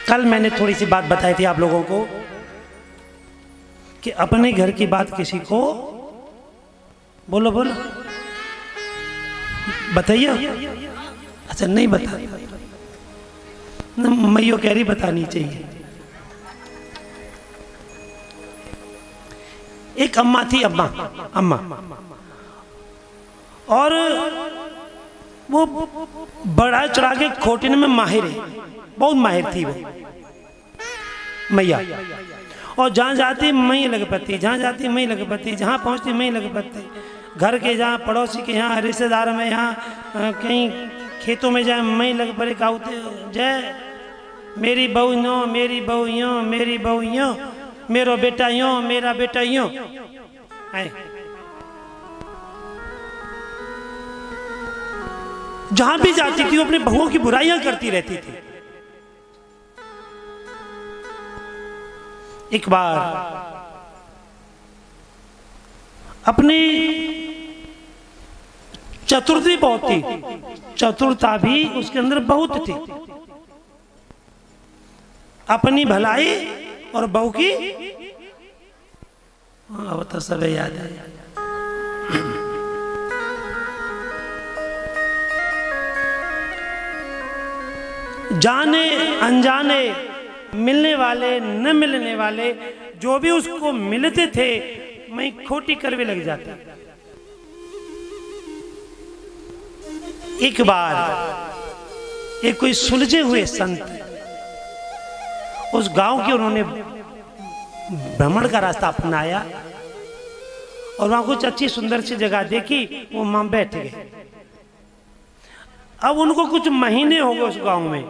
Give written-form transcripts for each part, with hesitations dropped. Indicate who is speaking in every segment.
Speaker 1: कल मैंने थोड़ी सी बात बताई थी आप लोगों को कि अपने घर की बात किसी को बोलो बोलो बताइए। अच्छा नहीं बता, मैयो कह रही बतानी चाहिए। एक अम्मा थी, अम्मा और वो बड़ा चढ़ा के खोटने में माहिर है, बहुत माहिर थी वो मैया। और जहाँ जाती मई लग पड़ती, जहाँ जाती मई लग पड़ती, जहाँ पहुँचती मई लग पड़ती। घर के जहाँ, पड़ोसी के यहाँ, रिश्तेदार में, यहाँ कहीं खेतों में जाए मई लग पड़े काउते जय मेरी बहू यो, मेरी बहू यो, मेरी बहू यो, मेरो बेटा यो, मेरा बेटा यो। जहां भी जाती थी वो अपनी बहुओं की बुराइयां करती रहती थी। एक बार अपनी चतुर्थी बहुत थी, चतुरता भी उसके अंदर बहुत थी। अपनी भलाई और बहू की, वो तो सब याद है। जाने अनजाने, मिलने वाले न मिलने वाले, जो भी उसको मिलते थे मैं खोटी करवे लग जाता। एक बार एक कोई सुलझे हुए संत उस गांव के, उन्होंने भ्रमण का रास्ता अपनाया और वहां कुछ अच्छी सुंदर सी जगह देखी, वो मां बैठ गए। अब उनको कुछ महीने हो गए उस गांव में,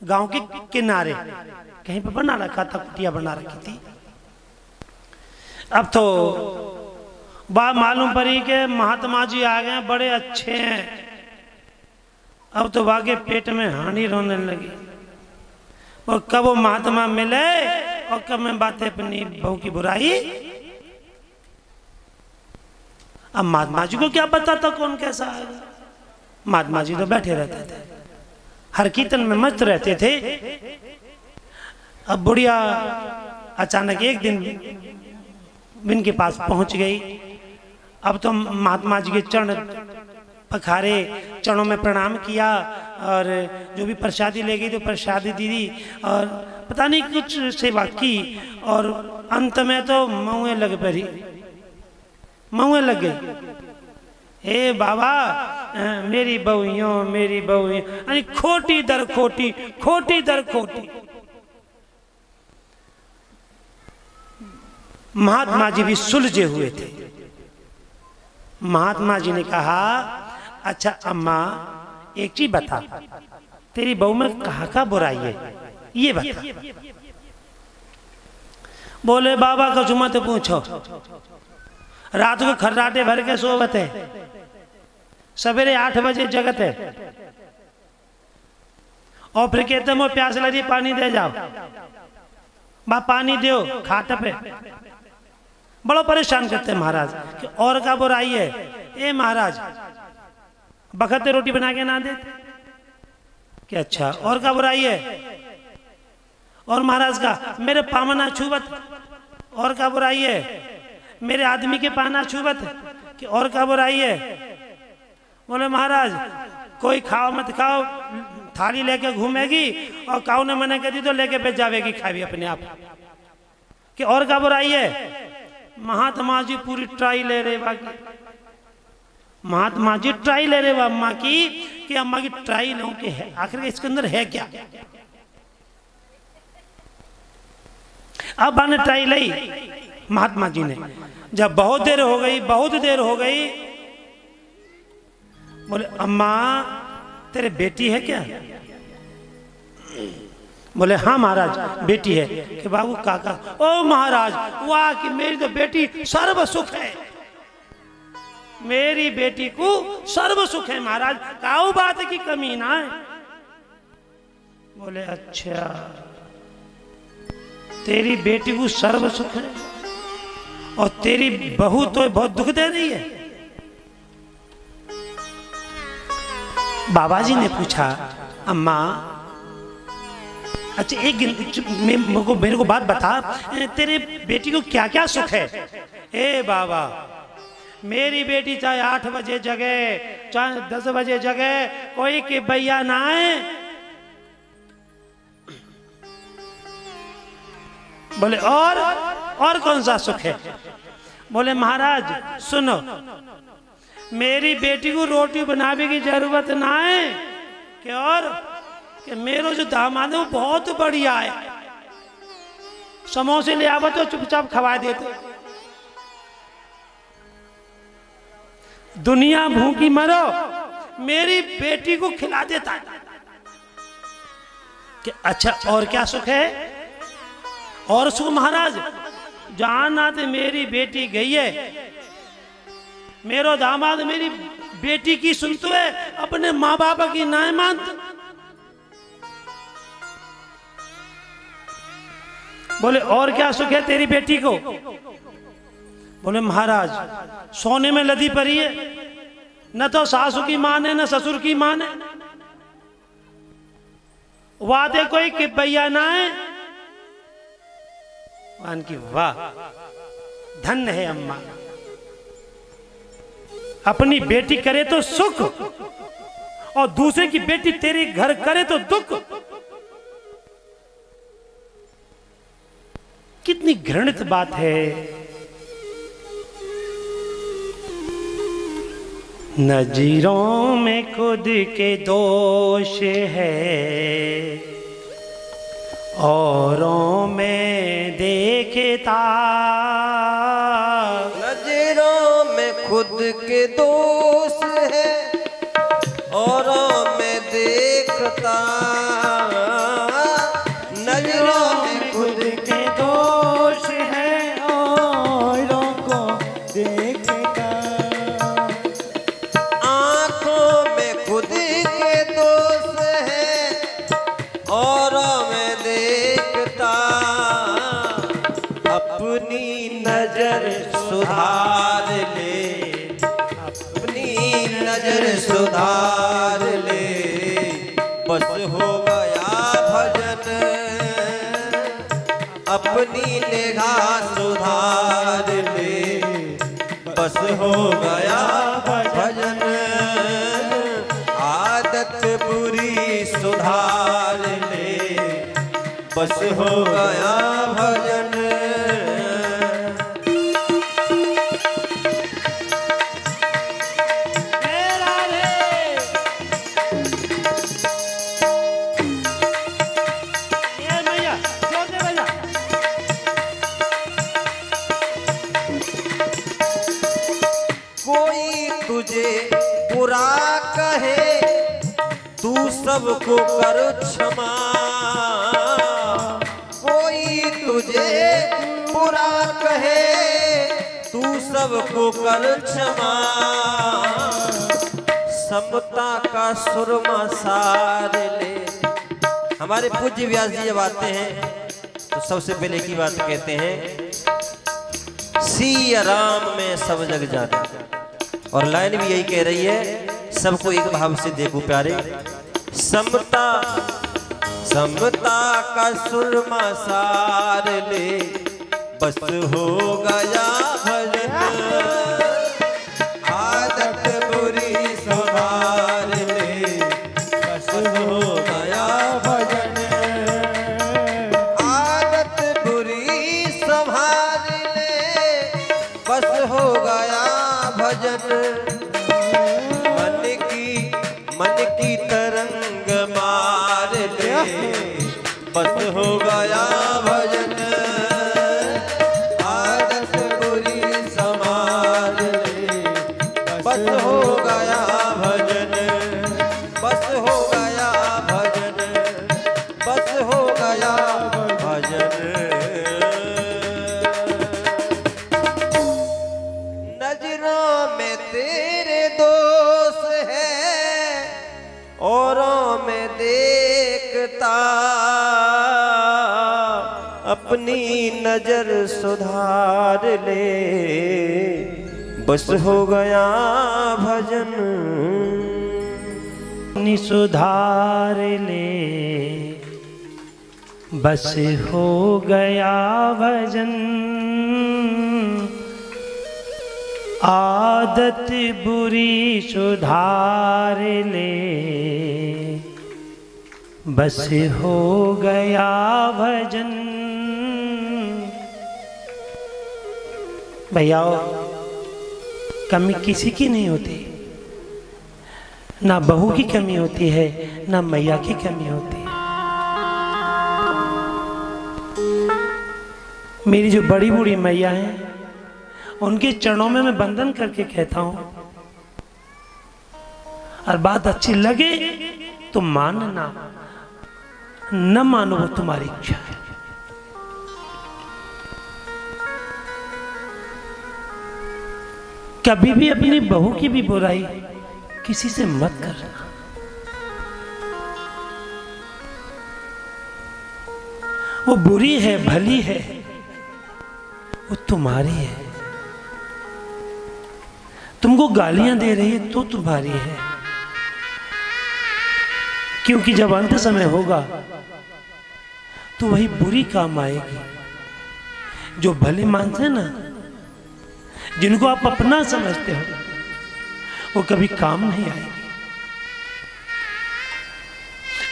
Speaker 1: गांव के किनारे कहीं पर बना रखा था, कुटिया बना रखी थी। अब तो बात मालूम पड़ी कि महात्मा जी आ गए, बड़े अच्छे हैं। अब तो वाके पेट में हानि रोने लगी। और कब वो महात्मा मिले और कब मैं बातें अपनी बहू की बुराई। अब महात्मा जी को क्या पता था कौन कैसा आएगा। महात्मा जी तो बैठे रहते थे, हर कीर्तन में मस्त रहते थे। अब बुढ़िया अचानक एक दिन इनके पास पहुंच गई। अब तो महात्मा जी के चरण पखारे, चरणों में प्रणाम किया और जो भी प्रसादी ले गई तो प्रसादी दी और पता नहीं कुछ सेवा की। और अंत में तो मऊए लग पड़ी, मऊए लग गई। हे बाबा मेरी बहू यो, मेरी बहू यो, यानी खोटी दर खोटी, खोटी दर खोटी। महात्मा जी भी सुलझे हुए थे। महात्मा जी ने कहा, अच्छा अम्मा एक चीज बता, तेरी बहू में कहाँ का बुराई है ये बता। बोले बाबा को मत पूछो, रात को खर्राटे भर के सोवत है, सवेरे 8 बजे जगत है और फिर कहते मैं प्यास लगी पानी दे जाओ, बा पानी दो खाट पे। बड़ा परेशान करते हैं महाराज कि और का बुराई है। ए महाराज बखत रोटी बना के ना देते कि अच्छा और का बुराई है। और महाराज का मेरे पामना छुबत, और का बुराई है। मेरे आदमी के पाना छुबत कि और का बुराई है। बोले महाराज कोई खाओ मत खाओ, थाली लेके घूमेगी और काऊ ने मना कर दी तो लेके बेच जावेगी खावी अपने आप, कि और का बुराई है। महात्मा जी पूरी ट्राई ले रहे बाकी, महात्मा जी ट्राई ले रहे अम्मा की कि अम्मा की ट्राई लो कि है आखिर इसके अंदर है क्या। अब मैंने ट्राई ली महात्मा जी ने। जब बहुत देर हो गई, बहुत देर हो गई, बोले अम्मा तेरे बेटी है क्या। बोले हाँ महाराज बेटी है। कि बाबू काका, ओ महाराज वाह कि मेरी तो बेटी सर्व सुख है, मेरी बेटी को सर्व सुख है महाराज, काऊ बात की कमी ना है। बोले अच्छा तेरी बेटी को सर्व सुख है और तेरी बहू तो बहुत दुख दे रही है। बाबा जी ने पूछा अम्मा अच्छा मेरे को बात बता, तेरे बेटी को क्या क्या सुख है? ए बाबा, मेरी बेटी चाहे 8 बजे जगे, चाहे 10 बजे जगे, कोई कि भैया ना आए। बोले और कौन सा सुख है? बोले महाराज सुनो, मेरी बेटी को रोटी बनाने की जरूरत ना है कि मेरा जो दामाद है वो बहुत बढ़िया है, समोसे ले आवा तो चुपचाप खवा देते। दुनिया भूखी मरो, मेरी बेटी को खिला देता है। कि अच्छा और क्या सुख है? और सुख महाराज, जाना तो मेरी बेटी गई है, मेरो दामाद मेरी बेटी की सुनते है, अपने माँ बाप की ना मानते। बोले और क्या सुख है तेरी बेटी को? बोले महाराज सोने में लदी पड़ी है, न तो सासू की मान है न ससुर की मान है, वादे कोई कि भैया ना है। मान की वाह, धन्य है अम्मा, अपनी बेटी करे तो सुख और दूसरे की बेटी तेरे घर करे तो दुख। कितनी घृणित बात है। नजीरों में खुद के दोष है, औरों में देखता।
Speaker 2: नजरों में खुद के दोष है, औरों में देखता। नजरों में खुद के दोष है, औरों को देखता। आंखों में खुद के दोष है, औरों में देखता। अपनी नजर सुधार ले, अपनी नजर सुधार ले, बस हो गया भजन। अपनी निगाह सुधार ले, बस हो गया भजन। आदत बुरी सुधार ले, बस हो गया भजन। कोई तुझे बुरा कहे, तू सबको कर क्षमा। कोई तुझे बुरा कहे, तू सबको कर क्षमा। समता का सुरमा सार ले। हमारे पूज्य व्यास जी जब आते हैं तो सबसे पहले की बात कहते हैं, सिया राम में सब जग जाने। और लाइन भी यही कह रही है, सबको एक भाव से देखो प्यारे। समता समता का सुरमा सार ले, बस हो गया भजन। आदत बुरी सुधार ले, बस हो गया भजन। आदत बुरी संभाल ले, बस हो गया भजन। मन की तरंग मार ले, बस हो गया भजन। आदत बुरी संभाल ले, बस हो गया भजन। बस हो गया भजन, बस हो गया भजन। नजरों में तेरे दोष है, औरों में देखता। अपनी नजर सुधार ले, बस हो गया भजन।
Speaker 1: नि सुधार ले, बस हो गया भजन, आदत बुरी सुधार ले, बस हो गया भजन। भैया कमी किसी की नहीं होती, ना बहू की कमी होती है, ना मैया की कमी होती है। मेरी जो बड़ी बूढ़ी मैया हैं, उनके चरणों में मैं बंधन करके कहता हूं, और बात अच्छी लगे तो मानना, न मानो वो तुम्हारी इच्छा है। कभी भी अपनी बहू की भी बुराई किसी से मत करना। वो बुरी है भली है, वो तुम्हारी है। तुमको गालियां दे रही है तो तुम्हारी है, क्योंकि जब अंत समय होगा तो वही बुरी काम आएगी। जो भले मानते हैं ना, जिनको आप अपना समझते हो, वो कभी काम नहीं आएगी,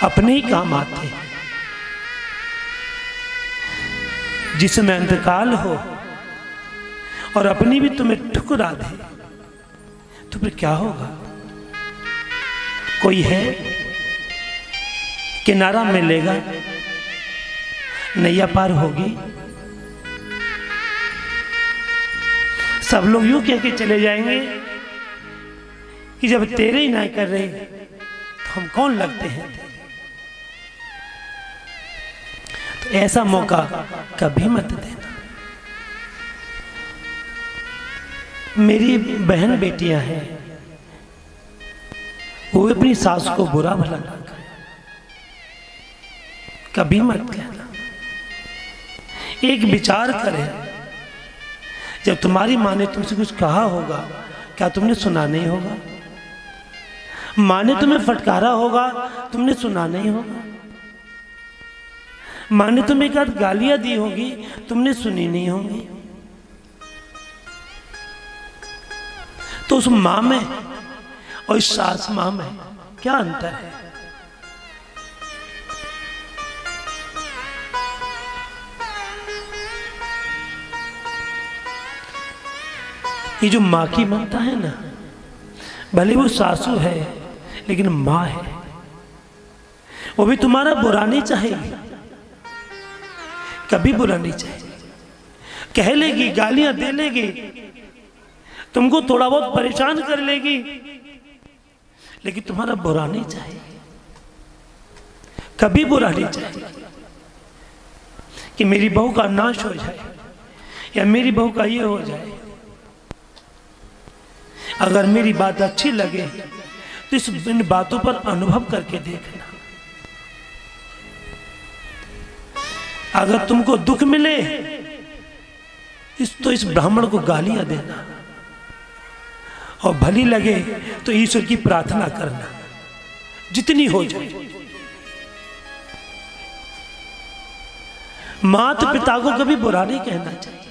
Speaker 1: अपने ही काम आते हैं। जिसमें अंतकाल हो और अपनी भी तुम्हें ठुकरा दे तो फिर क्या होगा? कोई है किनारा मिलेगा, नैया पार होगी। सब लोग यूं कह के चले जाएंगे कि जब तेरे ही ना कर रहे तो हम कौन लगते हैं। तो ऐसा मौका कभी मत देना। मेरी बहन बेटियां हैं, वो अपनी सास को बुरा भला ना कहे, कभी मत कहना। एक विचार करे, जब तुम्हारी माँ ने तुमसे कुछ कहा होगा, क्या तुमने सुना नहीं होगा? माँ ने तुम्हें फटकारा होगा, तुमने सुना नहीं होगा? माँ ने तुम्हें एक आध गालियां दी होगी, तुमने सुनी नहीं होगी? तो उस माँ में और इस सास माँ में क्या अंतर है? ये जो माँ की ममता है ना, भले वो सासू है लेकिन माँ है। वो भी तुम्हारा बुरा नहीं चाहेगी, कभी बुरा नहीं चाहेगी। कह लेगी, गालियां दे लेगी, तुमको थोड़ा बहुत परेशान कर लेगी, लेकिन तुम्हारा बुरा नहीं चाहेगी, कभी बुरा नहीं चाहेगी कि मेरी बहू का नाश हो जाए या मेरी बहू का ये हो जाए। अगर मेरी बात अच्छी लगे तो इन बातों पर अनुभव करके देखना। अगर तुमको दुख मिले इस ब्राह्मण को गालियां देना, और भली लगे तो ईश्वर की प्रार्थना करना, जितनी हो जाए। माता पिता को कभी बुरा नहीं कहना चाहिए।